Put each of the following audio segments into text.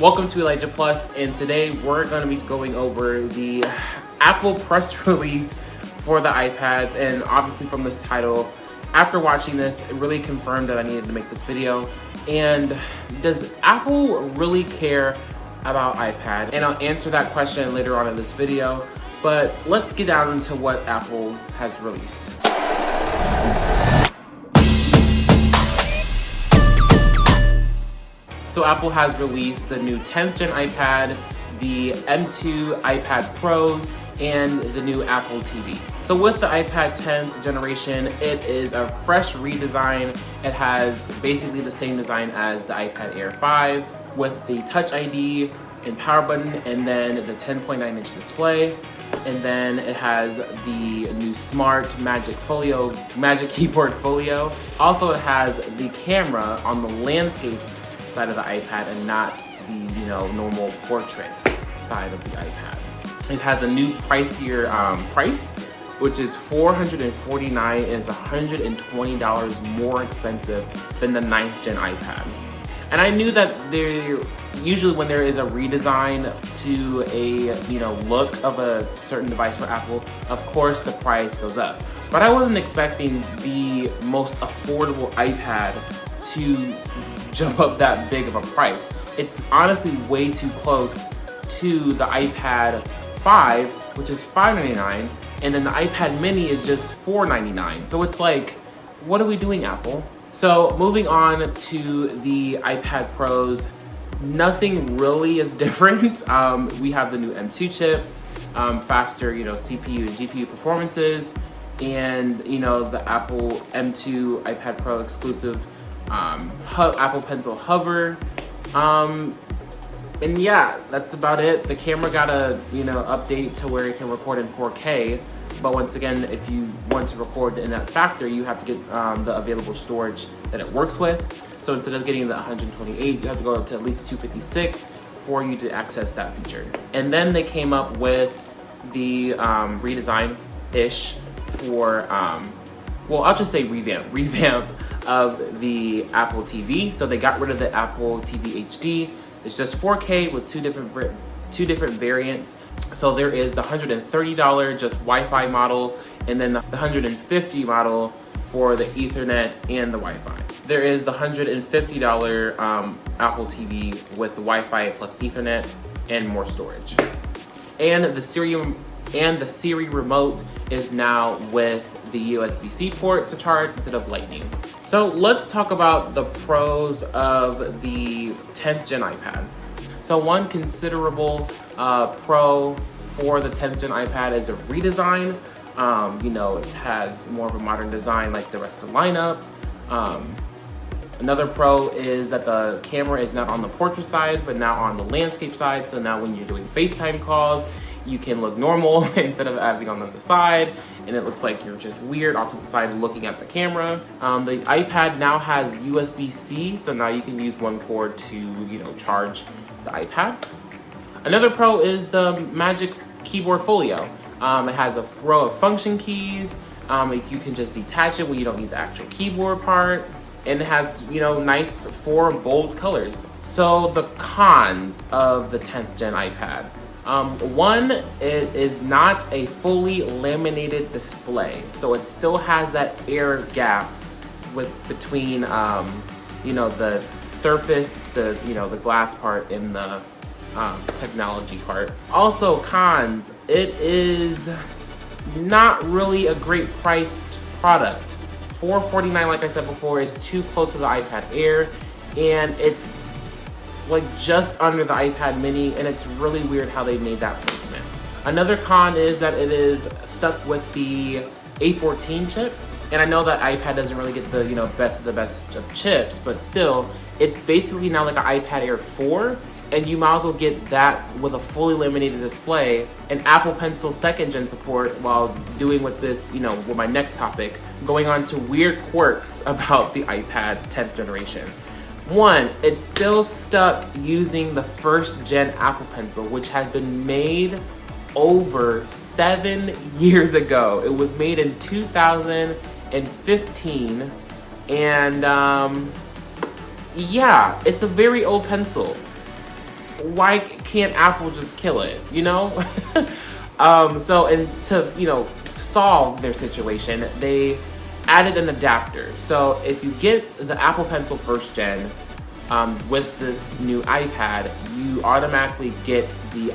Welcome to Elijah Plus, and today we're going to be going over the Apple press release for the iPads. And obviously from this title, after watching this, it really confirmed that I needed to make this video. And does Apple really care about iPad? And I'll answer that question later on in this video, but let's get down into what Apple has released. So Apple has released the new 10th gen iPad, the M2 iPad Pros, and the new Apple TV. So with the iPad 10th generation, it is a fresh redesign. It has basically the same design as the iPad Air 5 with the Touch ID and power button, and then the 10.9-inch display. And then it has the new Smart Magic Keyboard Folio. Also, it has the camera on the landscape side of the iPad and not the normal portrait side of the iPad. It has a new pricier price, which is $449, and it's $120 more expensive than the 9th gen iPad. And I knew that usually when there is a redesign to a look of a certain device for Apple, of course the price goes up. But I wasn't expecting the most affordable iPad to jump up that big of a price. It's honestly way too close to the iPad 5, which is $599, and then the iPad mini is just $499. So it's like, what are we doing, Apple? So moving on to the iPad Pros, nothing really is different. We have the new M2 chip, faster CPU and GPU performances, and the Apple M2 iPad Pro exclusive Apple Pencil Hover, and yeah, that's about it. The camera got a update to where it can record in 4K, but once again, if you want to record in that factor, you have to get the available storage that it works with. So instead of getting the 128, you have to go up to at least 256 for you to access that feature. And then they came up with the redesign-ish for, well, I'll just say revamp of the Apple TV. So they got rid of the Apple TV HD. It's just 4K with two different variants. So there is the $130 just Wi-Fi model, and then the $150 model for the Ethernet and the Wi-Fi. There is the $150 Apple TV with the Wi-Fi plus Ethernet and more storage. And the Siri remote is now with the USB-C port to charge instead of Lightning. So let's talk about the pros of the 10th gen iPad. So one considerable pro for the 10th gen iPad is a redesign. It has more of a modern design like the rest of the lineup. Another pro is that the camera is not on the portrait side, but now on the landscape side. So now when you're doing FaceTime calls, you can look normal instead of having on the side, and it looks like you're just weird off to the side looking at the camera. The iPad now has USB-C, so now you can use one cord to charge the iPad. Another pro is the Magic Keyboard Folio. It has a row of function keys. You can just detach it when you don't need the actual keyboard part, and it has nice 4 bold colors. So the cons of the 10th gen iPad. One, it is not a fully laminated display, so it still has that air gap between the surface, the glass part, and the technology part. Also, cons, it is not really a great priced product. $449, like I said before, is too close to the iPad Air, and it's like just under the iPad mini, and it's really weird how they made that placement. Another con is that it is stuck with the A14 chip, and I know that iPad doesn't really get the best of the best of chips, but still, it's basically now like an iPad Air 4, and you might as well get that with a fully laminated display and Apple Pencil 2nd gen support while doing with this, with my next topic, going on to weird quirks about the iPad 10th generation. One, it's still stuck using the 1st gen Apple Pencil, which has been made over 7 years ago. It was made in 2015, and yeah, it's a very old pencil. why can't Apple just kill it, you know? So, and to, you know, solve their situation, they added an adapter. So if you get the Apple Pencil first gen with this new iPad, you automatically get the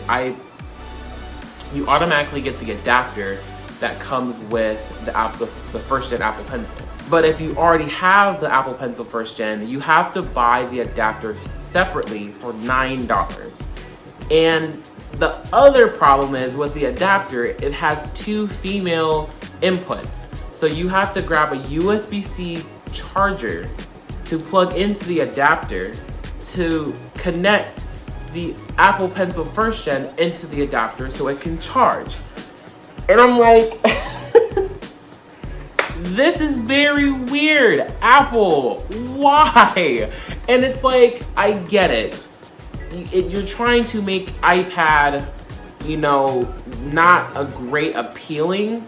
adapter that comes with the first gen Apple Pencil. But if you already have the Apple Pencil first gen, you have to buy the adapter separately for $9. And the other problem is with the adapter, it has 2 female inputs. So you have to grab a USB-C charger to plug into the adapter to connect the Apple Pencil first gen into the adapter so it can charge. And I'm like, this is very weird. Apple, why? And it's like, I get it. You're trying to make iPad, you know, not a great appealing,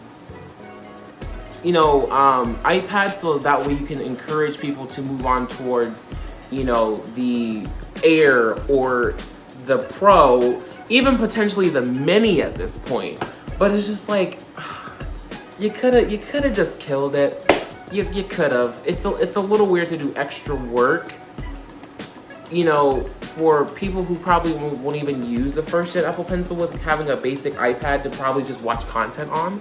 you know, iPad, so that way you can encourage people to move on towards, you know, the Air or the Pro, even potentially the Mini at this point. But it's just like, you could have just killed it. You could have. It's a little weird to do extra work, you know, for people who probably won't even use the first gen Apple Pencil with having a basic iPad to probably just watch content on.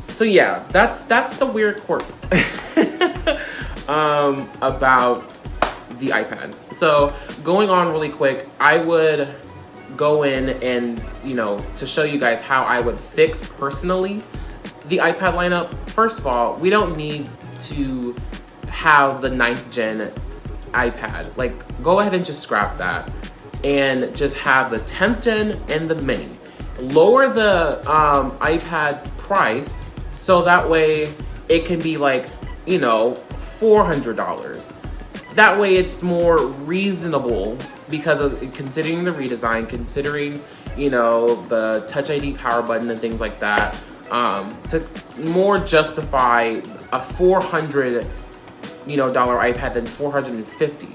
So yeah, that's the weird quirk about the iPad. So going on really quick, I would go in and, you know, to show you guys how I would fix personally the iPad lineup. First of all, we don't need to have the 9th gen iPad. Like, go ahead and just scrap that and just have the 10th gen and the Mini. Lower the iPad's price so that way it can be like, you know, $400. That way it's more reasonable because of considering the redesign, considering, you know, the Touch ID power button and things like that, to more justify a $400 iPad than $450.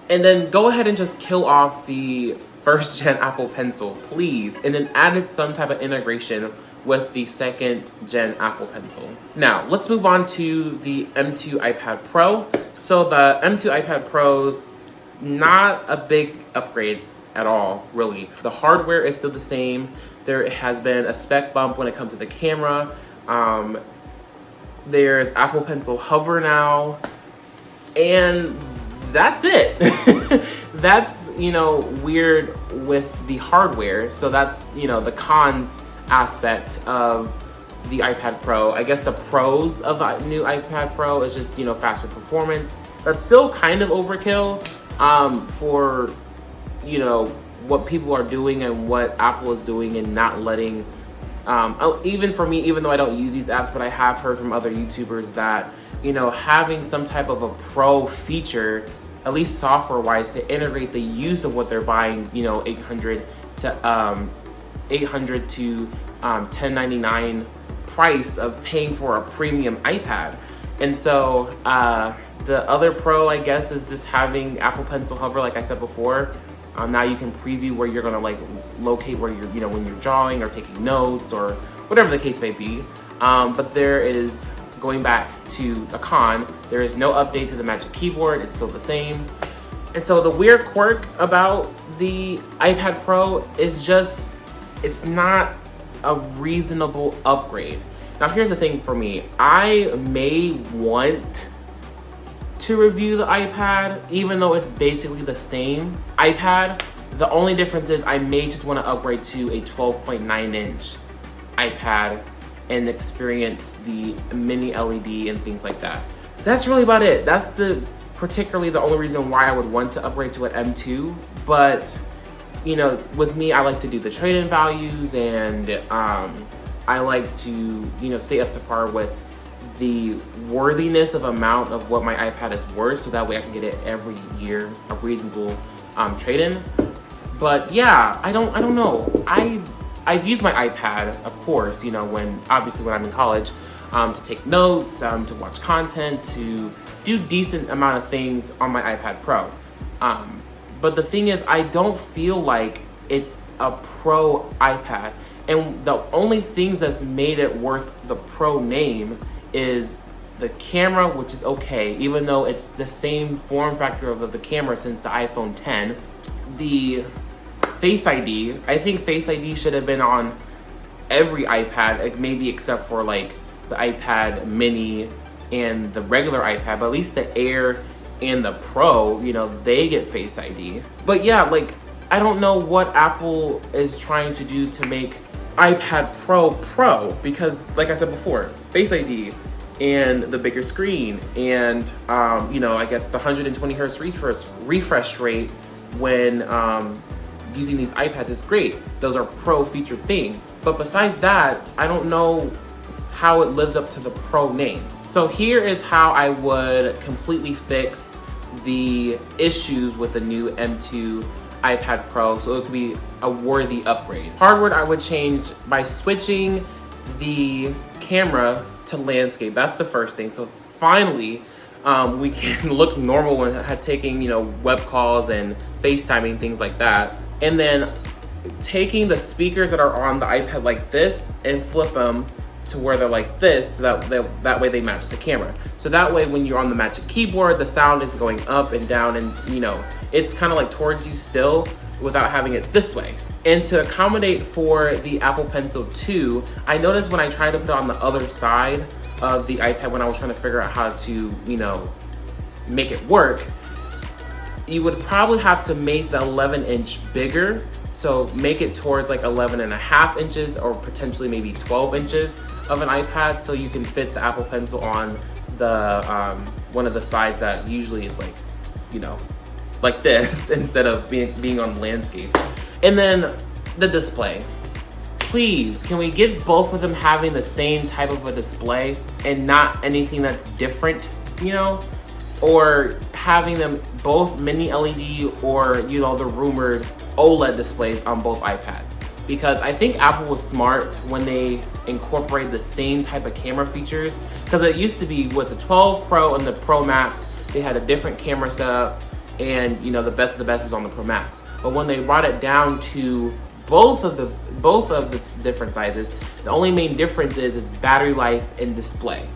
And then go ahead and just kill off the first gen Apple Pencil, please, and then added some type of integration with the 2nd gen Apple Pencil. Now, let's move on to the M2 iPad Pro. So the M2 iPad Pro's not a big upgrade at all, really. The hardware is still the same. There has been a spec bump when it comes to the camera. There's Apple Pencil Hover now, and that's it. That's, you know, weird with the hardware. So that's, you know, the cons aspect of the iPad Pro. I guess the pros of the new iPad Pro is just, you know, faster performance. That's still kind of overkill for, you know, what people are doing and what Apple is doing and not letting, even for me, even though I don't use these apps, but I have heard from other YouTubers that, you know, having some type of a pro feature, at least software-wise, to integrate the use of what they're buying, you know, $800 to $1099 price of paying for a premium iPad. And so the other pro, I guess, is just having Apple Pencil Hover, like I said before. Now you can preview where you're gonna like locate where you're, you know, when you're drawing or taking notes or whatever the case may be. But there is, going back to a con, there is no update to the Magic Keyboard. It's still the same. And so the weird quirk about the iPad Pro is just, it's not a reasonable upgrade. Now here's the thing for me. I may want to review the iPad, even though it's basically the same iPad. The only difference is I may just want to upgrade to a 12.9-inch iPad and experience the mini LED and things like that. That's really about it. That's particularly the only reason why I would want to upgrade to an M2. But, you know, with me, I like to do the trade-in values, and I like to, you know, stay up to par with the worthiness of amount of what my iPad is worth, so that way I can get it every year, a reasonable trade-in. But yeah, I don't know. I've used my iPad, of course, you know, when I'm in college, to take notes, to watch content, to do decent amount of things on my iPad Pro. But the thing is, I don't feel like it's a Pro iPad. And the only things that's made it worth the Pro name is the camera, which is okay, even though it's the same form factor of the camera since the iPhone 10. The Face ID, I think Face ID should have been on every iPad, like maybe except for like the iPad mini and the regular iPad, but at least the Air and the Pro, you know, they get Face ID. But yeah, like, I don't know what Apple is trying to do to make iPad Pro, because like I said before, Face ID and the bigger screen and, you know, I guess the 120 hertz refresh rate when using these iPads is great. Those are Pro featured things. But besides that, I don't know how it lives up to the Pro name. So here is how I would completely fix the issues with the new M2 iPad Pro so it could be a worthy upgrade. Hardware I would change by switching the camera to landscape. That's the first thing. So finally, we can look normal when taking, you know, web calls and FaceTiming, things like that. And then taking the speakers that are on the iPad like this and flip them to where they're like this, so that way they match the camera. So that way when you're on the Magic Keyboard, the sound is going up and down and, you know, it's kind of like towards you still without having it this way. And to accommodate for the Apple Pencil 2, I noticed when I tried to put it on the other side of the iPad when I was trying to figure out how to, you know, make it work, you would probably have to make the 11-inch bigger. So make it towards like 11.5 inches or potentially maybe 12 inches of an iPad so you can fit the Apple Pencil on the one of the sides that usually is like, you know, like this instead of being on landscape. And then the display. Please, can we get both of them having the same type of a display and not anything that's different, you know? Or having them both mini LED or, you know, the rumored OLED displays on both iPads. Because I think Apple was smart when they incorporated the same type of camera features. Because it used to be with the 12 Pro and the Pro Max, they had a different camera setup and, you know, the best of the best was on the Pro Max. But when they brought it down to both of the different sizes, the only main difference is battery life and display.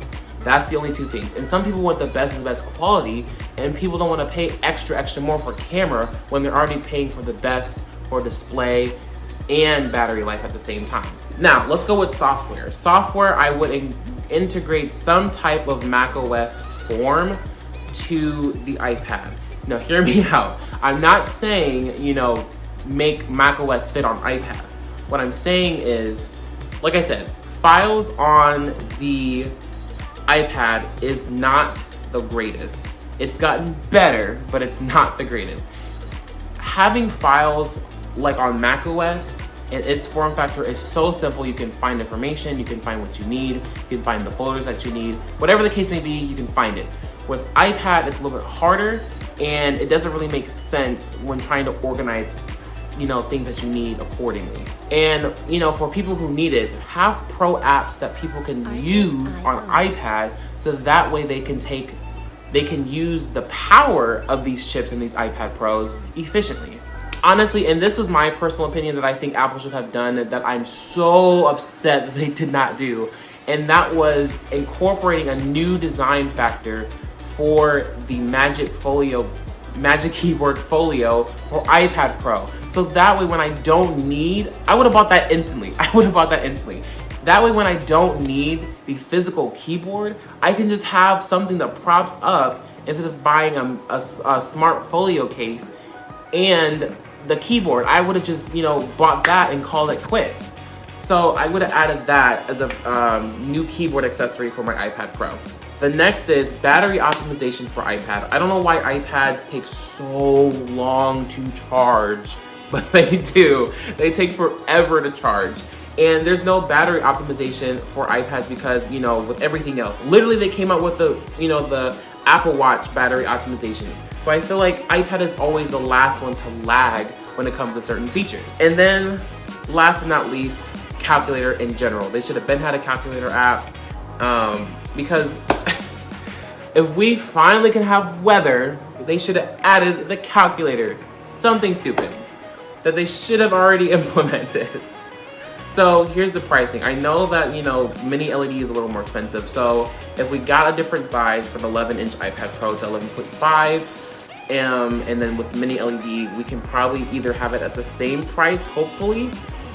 That's the only two things. And some people want the best of the best quality, and people don't want to pay extra more for camera when they're already paying for the best for display and battery life at the same time. Now, let's go with software. Software, I would integrate some type of macOS form to the iPad. Now, hear me out. I'm not saying, you know, make macOS fit on iPad. What I'm saying is, like I said, files on the iPad is not the greatest. It's gotten better, but it's not the greatest. Having files like on macOS and its form factor is so simple. You can find information, you can find what you need, you can find the folders that you need. Whatever the case may be, you can find it. With iPad, it's a little bit harder and it doesn't really make sense when trying to organize, you know, things that you need accordingly. And, you know, for people who need it, have pro apps that people can use on iPad so that way they can use the power of these chips and these iPad Pros efficiently. Honestly, and this was my personal opinion that I think Apple should have done that I'm so upset that they did not do, and that was incorporating a new design factor for the Magic Keyboard Folio for iPad Pro. So that way when I don't need, I would have bought that instantly. That way when I don't need the physical keyboard, I can just have something that props up instead of buying a smart folio case and the keyboard. I would have just, you know, bought that and called it quits. So I would have added that as a new keyboard accessory for my iPad Pro. The next is battery optimization for iPad. I don't know why iPads take so long to charge, but they do. They take forever to charge. And there's no battery optimization for iPads because, you know, with everything else. Literally, they came out with the, you know, the Apple Watch battery optimizations. So I feel like iPad is always the last one to lag when it comes to certain features. And then, last but not least, calculator in general. They should have had a calculator app because if we finally can have weather, they should have added the calculator. something stupid that they should have already implemented. So here's the pricing. I know that, you know, mini LED is a little more expensive. So if we got a different size from 11-inch iPad Pro to 11.5, and then with mini LED, we can probably either have it at the same price, hopefully,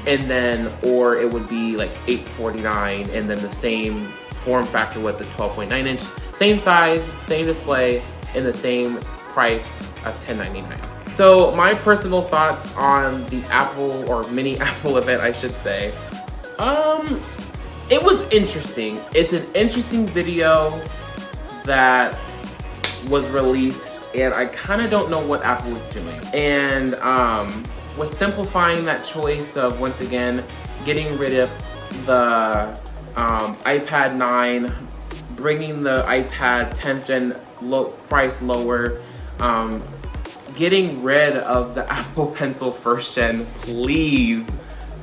and then, or it would be like $849, and then the same form factor with the 12.9-inch, same size, same display, and the same price of $1099. So my personal thoughts on the Apple, or mini Apple event, I should say. It was interesting. It's an interesting video that was released, and I kind of don't know what Apple was doing. And was simplifying that choice of, once again, getting rid of the iPad 9, bringing the iPad 10th gen price lower, getting rid of the Apple Pencil 1st gen, please,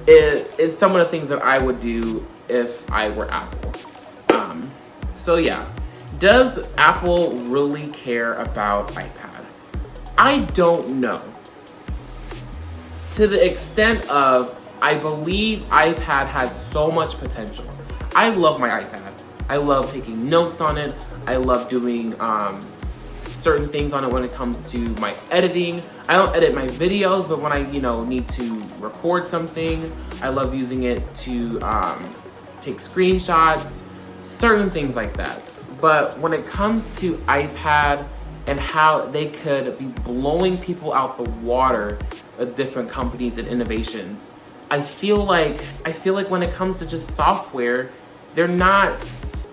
is some of the things that I would do if I were Apple. So yeah, does Apple really care about iPad? I don't know. To the extent of, I believe iPad has so much potential. I love my iPad. I love taking notes on it. I love doing certain things on it when it comes to my editing. I don't edit my videos, but when I, you know, need to record something, I love using it to take screenshots, certain things like that. But when it comes to iPad and how they could be blowing people out the water with different companies and innovations, I feel like when it comes to just software, they're not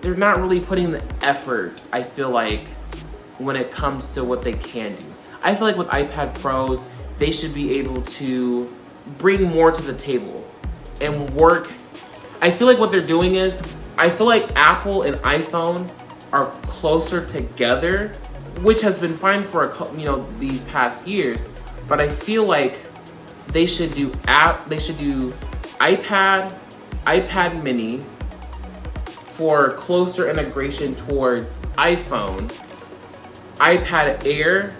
really putting the effort, I feel like, when it comes to what they can do. I feel like with iPad Pros, they should be able to bring more to the table and work. I feel like what they're doing is, I feel like Apple and iPhone are closer together, which has been fine for these past years, but I feel like they should do iPad mini for closer integration towards iPhone. iPad Air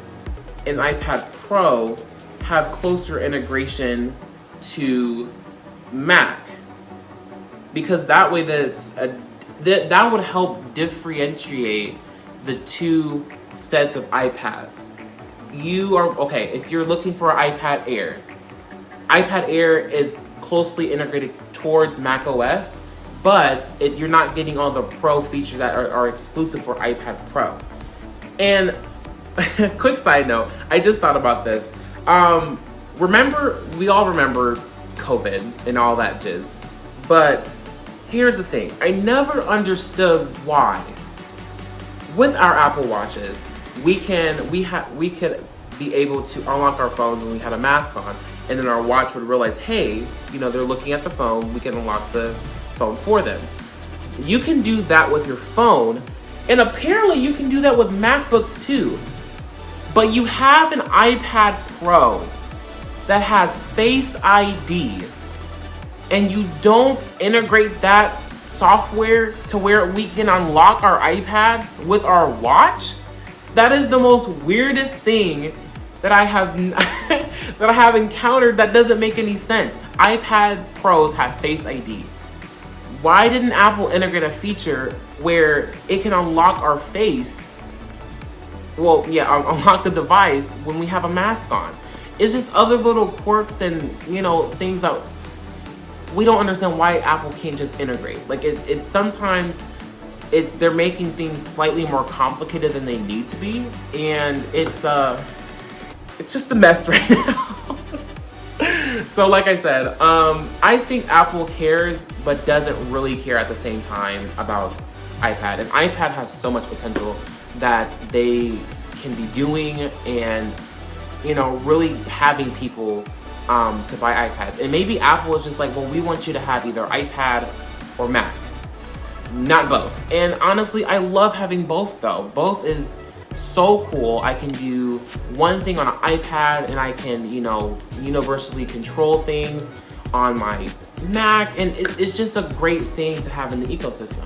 and iPad Pro have closer integration to Mac, because that way that would help differentiate the two sets of iPads. If you're looking for an iPad Air is closely integrated towards Mac OS, but you're not getting all the Pro features that are exclusive for iPad Pro. And quick side note, I just thought about this. We all remember COVID and all that jizz. But here's the thing. I never understood why, with our Apple Watches, we could be able to unlock our phones when we had a mask on, and then our watch would realize, hey, they're looking at the phone, we can unlock the phone for them. You can do that with your phone, and apparently you can do that with MacBooks too. But you have an iPad Pro that has Face ID, and you don't integrate that software to where we can unlock our iPads with our watch? That is the most weirdest thing that I have that I have encountered. That doesn't make any sense. iPad Pros have Face ID. Why didn't Apple integrate a feature where it can unlock our face? Unlock the device when we have a mask on. It's just other little quirks and things that we don't understand why Apple can't just integrate. Like it's sometimes they're making things slightly more complicated than they need to be, and it's just a mess right now. So like I said, I think Apple cares but doesn't really care at the same time about iPad. And iPad has so much potential that they can be doing, and really having people to buy iPads. And maybe Apple is just like, well, we want you to have either iPad or Mac, not both. And honestly, I love having both though. Both is so cool. I can do one thing on an iPad, and I can, universally control things on my Mac, and it's just a great thing to have in the ecosystem.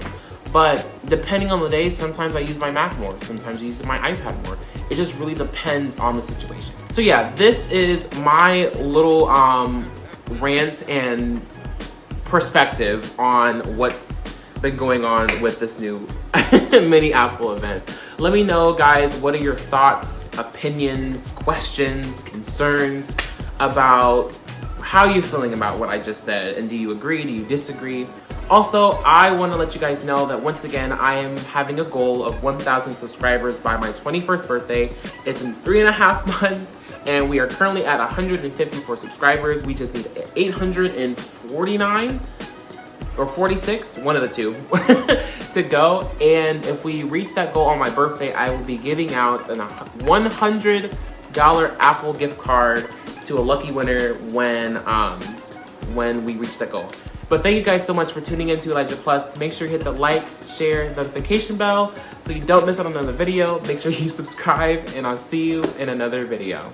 But depending on the day, sometimes I use my Mac more, sometimes I use my iPad more. It just really depends on the situation. So yeah, this is my little rant and perspective on what's been going on with this new mini Apple event. Let me know, guys, what are your thoughts, opinions, questions, concerns about how you're feeling about what I just said, and do you agree, do you disagree? Also, I want to let you guys know that once again, I am having a goal of 1,000 subscribers by my 21st birthday. It's in 3.5 months, and we are currently at 154 subscribers. We just need 849 or 46, one of the two, to go. And if we reach that goal on my birthday, I will be giving out a $100 Apple gift card to a lucky winner when we reach that goal. But thank you guys so much for tuning in to Elijah Plus. Make sure you hit the like, share, notification bell so you don't miss out on another video. Make sure you subscribe, and I'll see you in another video.